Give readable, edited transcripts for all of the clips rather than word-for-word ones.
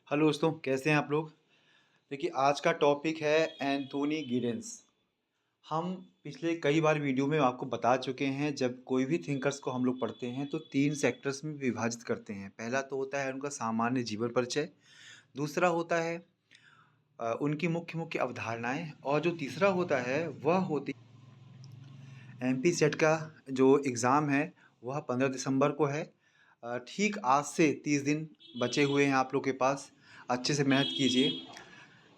Hello दोस्तों, कैसे हैं आप लोग। देखिए, आज का टॉपिक है एंथोनी गिडेंस। हम पिछले कई बार वीडियो में आपको बता चुके हैं, जब कोई भी थिंकर्स को हम लोग पढ़ते हैं तो तीन सेक्टर्स में विभाजित करते हैं। पहला तो होता है उनका सामान्य जीवन परिचय, दूसरा होता है उनकी मुख्य मुख्य अवधारणाएं, और जो तीसरा होता है वह होती एमपी सेट का जो एग्ज़ाम है वह 15 दिसंबर को है। ठीक आज से 30 दिन बचे हुए हैं आप लोग के पास। अच्छे से मेहनत कीजिए।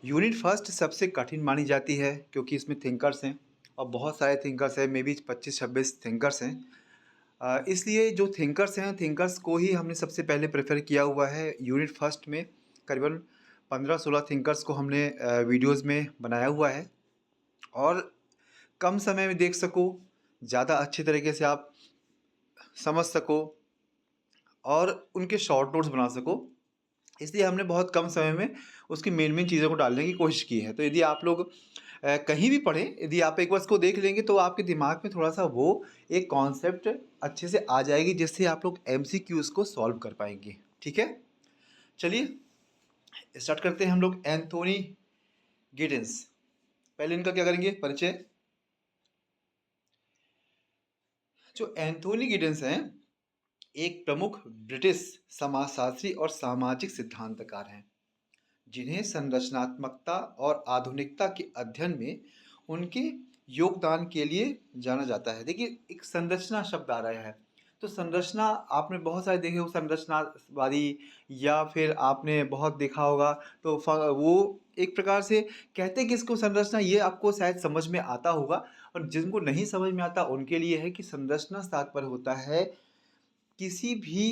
यूनिट फर्स्ट सबसे कठिन मानी जाती है क्योंकि इसमें थिंकर्स हैं और बहुत सारे थिंकर्स हैं, मे बी 25-26 थिंकर्स हैं। इसलिए जो थिंकर्स हैं, थिंकर्स को ही हमने सबसे पहले प्रेफर किया हुआ है। यूनिट फर्स्ट में करीबन 15-16 थिंकर्स को हमने वीडियोस में बनाया हुआ है, और कम समय में देख सको, ज़्यादा अच्छे तरीके से आप समझ सको और उनके शॉर्ट नोट्स बना सको, इसलिए हमने बहुत कम समय में उसकी मेन मेन चीज़ों को डालने की कोशिश की है। तो यदि आप लोग कहीं भी पढ़ें, यदि आप एक बार इसको देख लेंगे तो आपके दिमाग में थोड़ा सा वो एक कॉन्सेप्ट अच्छे से आ जाएगी, जिससे आप लोग एमसीक्यूज़ को सॉल्व कर पाएंगे। ठीक है, चलिए स्टार्ट करते हैं हम लोग। एंथोनी गिडेंस, पहले इनका क्या करेंगे, परिचय। जो एंथोनी गिडेंस हैं, एक प्रमुख ब्रिटिश समाजशास्त्री और सामाजिक सिद्धांतकार हैं, जिन्हें संरचनात्मकता और आधुनिकता के अध्ययन में उनके योगदान के लिए जाना जाता है। देखिए, एक संरचना शब्द आ रहा है, तो संरचना आपने बहुत सारे देखे हो, संरचनावादी, या फिर आपने बहुत देखा होगा। तो वो एक प्रकार से कहते हैं कि इसको संरचना, ये आपको शायद समझ में आता होगा, और जिनको नहीं समझ में आता उनके लिए है कि संरचना से तात्पर्य होता है किसी भी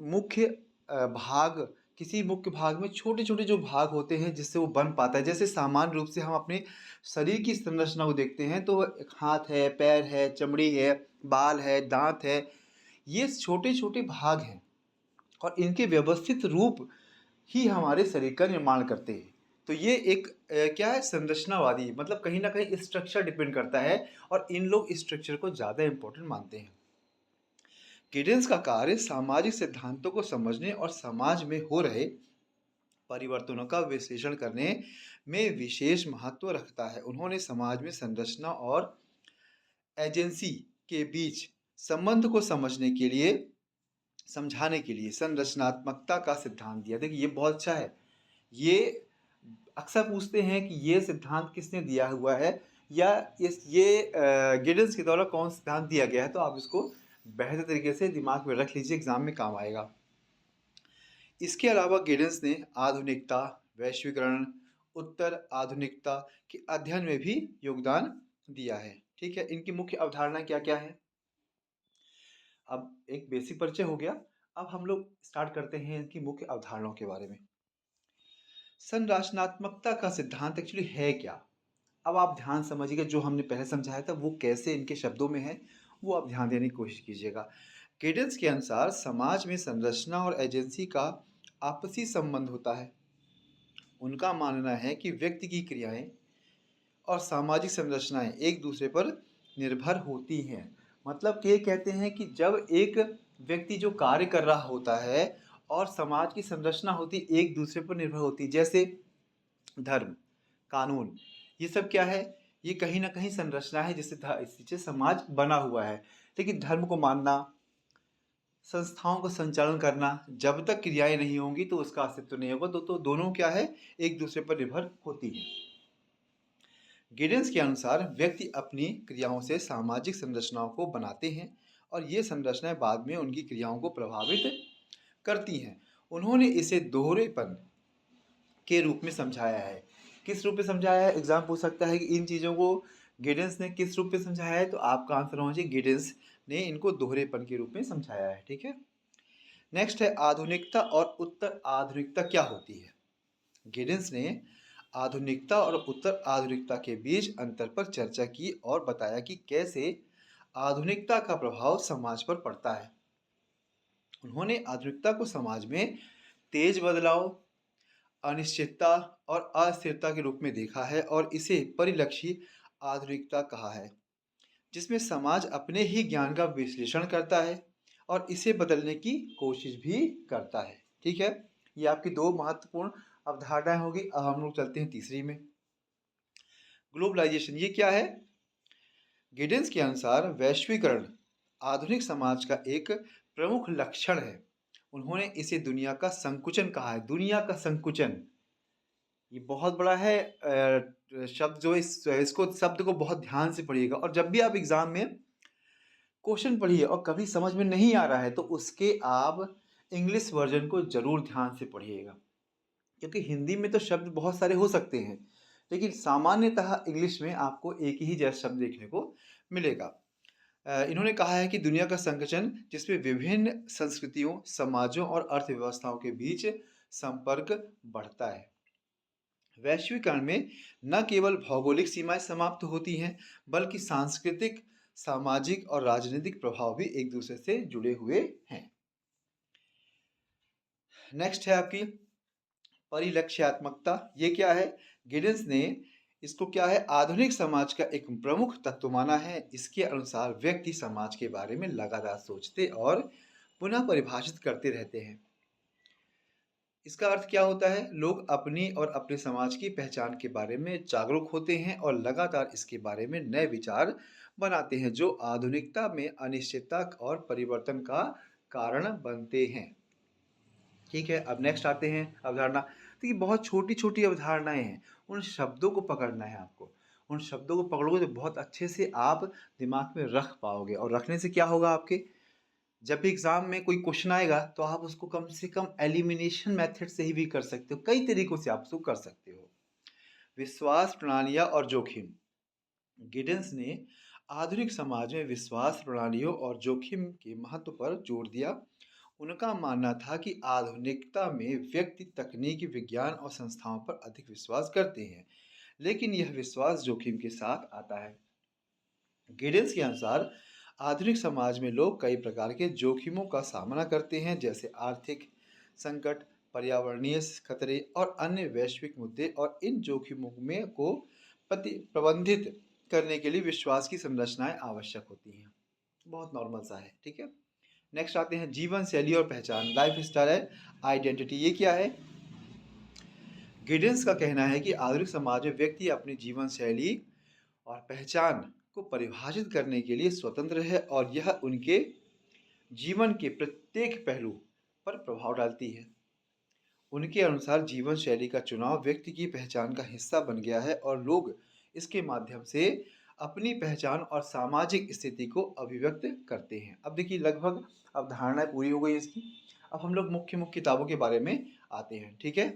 मुख्य भाग, किसी मुख्य भाग में छोटे छोटे जो भाग होते हैं जिससे वो बन पाता है। जैसे सामान्य रूप से हम अपने शरीर की संरचना को देखते हैं तो एक हाथ है, पैर है, चमड़ी है, बाल है, दांत है, ये छोटे छोटे भाग हैं, और इनके व्यवस्थित रूप ही हमारे शरीर का निर्माण करते हैं। तो ये एक क्या है, संरचनावादी, मतलब कहीं ना कहीं स्ट्रक्चर डिपेंड करता है, और इन लोग स्ट्रक्चर को ज़्यादा इंपॉर्टेंट मानते हैं। गिडेंस का कार्य सामाजिक सिद्धांतों को समझने और समाज में हो रहे परिवर्तनों का विश्लेषण करने में विशेष महत्व रखता है। उन्होंने समाज में संरचना और एजेंसी के बीच संबंध को समझाने के लिए संरचनात्मकता का सिद्धांत दिया। देखिए, ये बहुत अच्छा है। ये अक्सर पूछते हैं कि ये सिद्धांत किसने दिया हुआ है, या गिडेंस के द्वारा कौन सिद्धांत दिया गया है। तो आप इसको बेहतर तरीके से दिमाग में रख लीजिए, एग्जाम में काम आएगा। इसके अलावा गिडेंस ने आधुनिकता, वैश्वीकरण, उत्तर आधुनिकता के अध्ययन में भी योगदान दिया है। ठीक है, इनकी मुख्य अवधारणा क्या क्या है। अब एक बेसिक परिचय हो गया। अब हम लोग स्टार्ट करते हैं इनकी मुख्य अवधारणाओं के बारे में। संरचनात्मकता का सिद्धांत एक्चुअली है क्या। अब आप ध्यान समझिएगा, जो हमने पहले समझाया था वो कैसे इनके शब्दों में है, वो आप ध्यान देने की कोशिश कीजिएगा। गिडेंस के अनुसार समाज में संरचना और एजेंसी का आपसी संबंध होता है। उनका मानना है कि व्यक्ति की क्रियाएं और सामाजिक संरचनाएं एक दूसरे पर निर्भर होती हैं। मतलब कि ये कहते हैं कि जब एक व्यक्ति जो कार्य कर रहा होता है और समाज की संरचना होती एक दूसरे पर निर्भर होती, जैसे धर्म, कानून, ये सब क्या है, ये कहीं ना कहीं संरचना है जिससे समाज बना हुआ है। लेकिन धर्म को मानना, संस्थाओं का संचालन करना, जब तक क्रियाएं नहीं होंगी तो उसका अस्तित्व नहीं होगा। तो दोनों क्या है, एक दूसरे पर निर्भर होती है। गिडेंस के अनुसार व्यक्ति अपनी क्रियाओं से सामाजिक संरचनाओं को बनाते हैं, और ये संरचनाएं बाद में उनकी क्रियाओं को प्रभावित करती हैं। उन्होंने इसे दोहरेपन के रूप में समझाया है। किस रूप में समझाया है, एग्जाम पूछ सकता है कि इन चीज़ों को गिडेंस ने किस रूप में समझाया है, तो आपका आंसर होना चाहिए गिडेंस ने इनको दोहरेपन के रूप में समझाया है। ठीक है, नेक्स्ट है आधुनिकता और उत्तर आधुनिकता क्या होती है। गिडेंस ने आधुनिकता और उत्तर आधुनिकता के बीच अंतर पर चर्चा की और बताया कि कैसे आधुनिकता का प्रभाव समाज पर पड़ता है। उन्होंने आधुनिकता को समाज में तेज बदलाव, अनिश्चितता और अस्थिरता के रूप में देखा है, और इसे परिलक्षी आधुनिकता कहा है, जिसमें समाज अपने ही ज्ञान का विश्लेषण करता है और इसे बदलने की कोशिश भी करता है। ठीक है, ये आपकी दो महत्वपूर्ण अवधारणाएं होगी। अब हम लोग चलते हैं तीसरी में। ग्लोबलाइजेशन ये क्या है? गिडेंस के अनुसार वैश्वीकरण आधुनिक समाज का एक प्रमुख लक्षण है। उन्होंने इसे दुनिया का संकुचन कहा है। दुनिया का संकुचन ये बहुत बड़ा है शब्द जो इसको शब्द को बहुत ध्यान से पढ़िएगा, और जब भी आप एग्जाम में क्वेश्चन पढ़िए और कभी समझ में नहीं आ रहा है तो उसके आप इंग्लिश वर्जन को जरूर ध्यान से पढ़िएगा, क्योंकि हिंदी में तो शब्द बहुत सारे हो सकते हैं, लेकिन सामान्यतः इंग्लिश में आपको एक ही जैसा शब्द देखने को मिलेगा। इन्होंने कहा है कि दुनिया का संकुचन जिसमें विभिन्न संस्कृतियों, समाजों और अर्थव्यवस्थाओं के बीच संपर्क बढ़ता है। वैश्वीकरण में न केवल भौगोलिक सीमाएं समाप्त होती हैं, बल्कि सांस्कृतिक, सामाजिक और राजनीतिक प्रभाव भी एक दूसरे से जुड़े हुए हैं। नेक्स्ट है आपकी परिलक्ष्यात्मकता। ये क्या है? गिडेंस ने इसको क्या है, आधुनिक समाज का एक प्रमुख तत्व माना है। इसके अनुसार व्यक्ति समाज के बारे में लगातार सोचते और पुनः परिभाषित करते रहते हैं। इसका अर्थ क्या होता है? लोग अपनी और अपने समाज की पहचान के बारे में जागरूक होते हैं और लगातार इसके बारे में नए विचार बनाते हैं, जो आधुनिकता में अनिश्चितता और परिवर्तन का कारण बनते हैं। ठीक है, अब नेक्स्ट आते हैं अवधारणा। तो ये बहुत छोटी छोटी अवधारणाएं हैं, उन शब्दों को पकड़ना है आपको। उन शब्दों को पकड़ोगे तो बहुत अच्छे से आप दिमाग में रख पाओगे, और रखने से क्या होगा, आपके जब भी एग्जाम में कोई क्वेश्चन आएगा तो आप उसको कम से कम एलिमिनेशन मेथड से ही भी कर सकते हो। कई तरीकों से आप उसको कर सकते हो। विश्वास प्रणालियां और जोखिम। गिडेंस ने आधुनिक समाज में विश्वास प्रणालियों और जोखिम के महत्व पर जोर दिया। उनका मानना था कि आधुनिकता में व्यक्ति तकनीकी, विज्ञान और संस्थाओं पर अधिक विश्वास करते हैं, लेकिन यह विश्वास जोखिम के साथ आता है। गिडेंस के अनुसार आधुनिक समाज में लोग कई प्रकार के जोखिमों का सामना करते हैं, जैसे आर्थिक संकट, पर्यावरणीय खतरे और अन्य वैश्विक मुद्दे, और इन जोखिमों में को प्रबंधित करने के लिए विश्वास की संरचनाएं आवश्यक होती हैं। बहुत नॉर्मल सा है। ठीक है, नेक्स्ट आते हैं जीवन शैली और पहचान, लाइफ स्टाइल है आइडेंटिटी। ये क्या है? गिडेंस का कहना है कि आधुनिक समाज में व्यक्ति अपनी जीवन शैली और पहचान को परिभाषित करने के लिए स्वतंत्र है, और यह उनके जीवन के प्रत्येक पहलू पर प्रभाव डालती है। उनके अनुसार जीवन शैली का चुनाव व्यक्ति की पहचान का हिस्सा बन गया है, और लोग इसके माध्यम से अपनी पहचान और सामाजिक स्थिति को अभिव्यक्त करते हैं। अब देखिए, लगभग अवधारणाएं पूरी हो गई इसकी। अब हम लोग मुख्य मुख्य किताबों के बारे में आते हैं। ठीक है,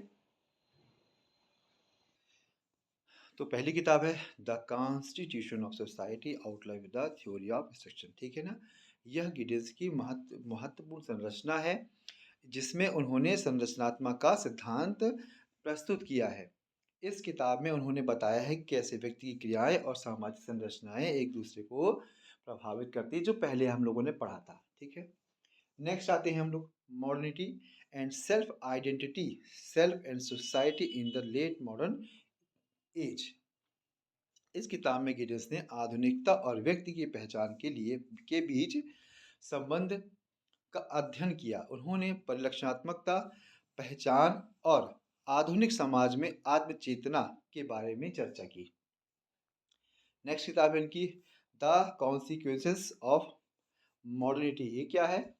तो पहली किताब है the constitution of society outline with the theory of instruction. ठीक है ना, यह गिडेंस की महत्वपूर्ण संरचना है, जिसमें उन्होंने संरचनात्मक का सिद्धांत प्रस्तुत किया है। इस किताब में उन्होंने बताया है कि कैसे व्यक्ति की क्रियाएं और सामाजिक संरचनाएं एक दूसरे को प्रभावित करती है, जो पहले हम लोगों ने पढ़ा था। ठीक है, नेक्स्ट आते हैं हम लोग modernity and self identity, self and society in the late modern age. इस किताब में गिडेंस ने आधुनिकता और व्यक्ति की पहचान के बीच संबंध का अध्ययन किया। उन्होंने परिलक्षणात्मकता, पहचान और आधुनिक समाज में आत्मचेतना के बारे में चर्चा की। नेक्स्ट किताब है इनकी द कॉन्सिक्वेंसेस ऑफ मॉडर्निटी। ये क्या है?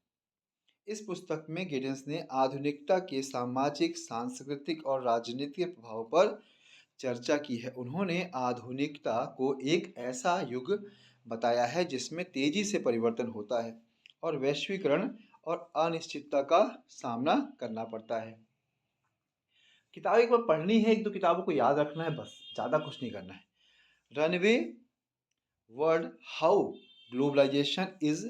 इस पुस्तक में गिडेंस ने आधुनिकता के सामाजिक, सांस्कृतिक और राजनीतिक प्रभाव पर चर्चा की है। उन्होंने आधुनिकता को एक ऐसा युग बताया है जिसमें तेजी से परिवर्तन होता है और वैश्वीकरण और अनिश्चितता का सामना करना पड़ता है। किताब एक बार पढ़नी है, एक दो किताबों को याद रखना है, बस ज़्यादा कुछ नहीं करना है। Runaway world, how globalization is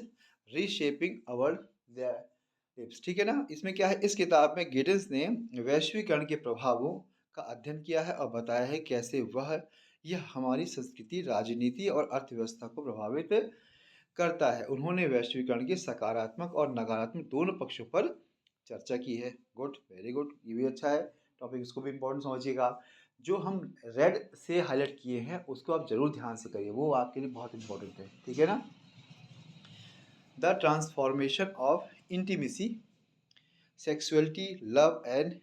reshaping our lives. ठीक है ना, इसमें क्या है, इस किताब में गिडेंस ने वैश्वीकरण के प्रभावों का अध्ययन किया है और बताया है कैसे यह हमारी संस्कृति, राजनीति और अर्थव्यवस्था को प्रभावित करता है। उन्होंने वैश्वीकरण के सकारात्मक और नकारात्मक दोनों पक्षों पर चर्चा की है। गुड, वेरी गुड, ये भी अच्छा है टॉपिक, इसको भी इम्पोर्टेंट समझिएगा। जो हम रेड से हाईलाइट किए हैं उसको आप जरूर ध्यान से करिए, वो आपके लिए बहुत इंपॉर्टेंट है। ठीक है ना, the transformation of intimacy, sexuality, love and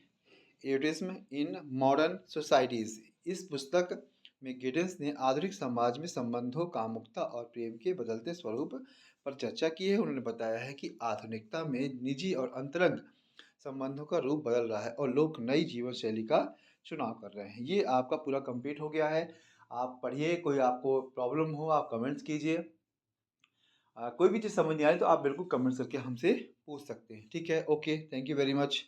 eroticism in modern societies. इस पुस्तक में गिडेंस ने आधुनिक समाज में संबंधों, कामुकता और प्रेम के बदलते स्वरूप पर चर्चा की है। उन्होंने बताया है कि आधुनिकता में निजी और अंतरंग संबंधों का रूप बदल रहा है और लोग नई जीवन शैली का चुनाव कर रहे हैं। ये आपका पूरा कंप्लीट हो गया है। आप पढ़िए, कोई आपको प्रॉब्लम हो आप कमेंट्स कीजिए। कोई भी चीज़ समझ नहीं आए तो आप बिल्कुल कमेंट्स करके हमसे पूछ सकते हैं। ठीक है, okay, thank you very much.